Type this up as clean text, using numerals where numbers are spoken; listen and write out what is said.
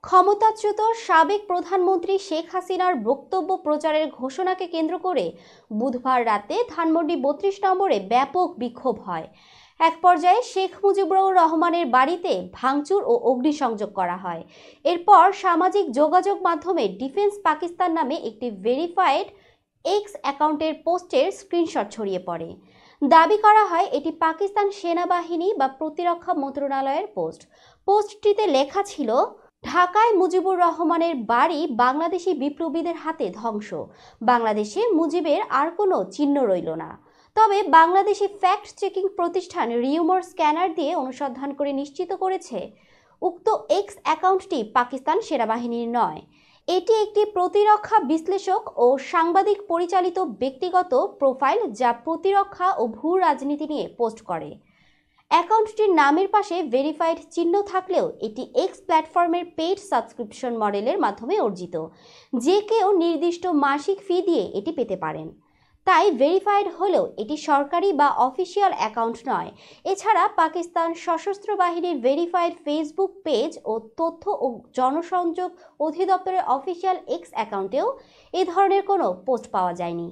ক্ষমতাচ্যুত সাবেক প্রধানমন্ত্রী শেখ হাসিনার বক্তব্য প্রচারের ঘোষণাকে কেন্দ্র করে বুধবার রাতে ধানমন্ডি ৩২ নম্বরে ব্যাপক বিক্ষোভ হয়। এক পর্যায়ে শেখ মুজিবুর রহমানের বাড়িতে ভাঙচুর ও অগ্নিসংযোগ করা হয়। এরপর সামাজিক যোগাযোগ মাধ্যমে ডিফেন্স পাকিস্তান নামে একটি ভেরিফাইড এক্স অ্যাকাউন্টের পোস্টের স্ক্রিনশট ছড়িয়ে পড়ে। দাবি করা হয় এটি পাকিস্তান সেনাবাহিনী বা প্রতিরক্ষা মন্ত্রণালয়ের পোস্টটিতে লেখা ছিল, ঢাকায় মুজিবুর রহমানের বাড়ি বাংলাদেশি বিপ্লবীদের হাতে ধ্বংস, বাংলাদেশে মুজিবের আর কোনো চিহ্ন রইল না। তবে বাংলাদেশি ফ্যাক্ট চেকিং প্রতিষ্ঠান রিউমার স্ক্যানার দিয়ে অনুসন্ধান করে নিশ্চিত করেছে উক্ত এক্স অ্যাকাউন্টটি পাকিস্তান সেনাবাহিনীর নয়। এটি একটি প্রতিরক্ষা বিশ্লেষক ও সাংবাদিক পরিচালিত ব্যক্তিগত প্রোফাইল যা প্রতিরক্ষা ও ভূ রাজনীতি নিয়ে পোস্ট করে। অ্যাকাউন্টটির নামের পাশে ভেরিফাইড চিহ্ন থাকলেও এটি এক্স প্ল্যাটফর্মের পেইড সাবস্ক্রিপশন মডেলের মাধ্যমে অর্জিত। যে কেউ নির্দিষ্ট মাসিক ফি দিয়ে এটি পেতে পারেন। তাই ভেরিফাইড হলেও এটি সরকারি বা অফিসিয়াল অ্যাকাউন্ট নয়। এছাড়া পাকিস্তান সশস্ত্র বাহিনীর ভেরিফাইড ফেসবুক পেজ ও তথ্য ও জনসংযোগ অধিদপ্তরের অফিসিয়াল এক্স অ্যাকাউন্টেও এ ধরনের কোনো পোস্ট পাওয়া যায়নি।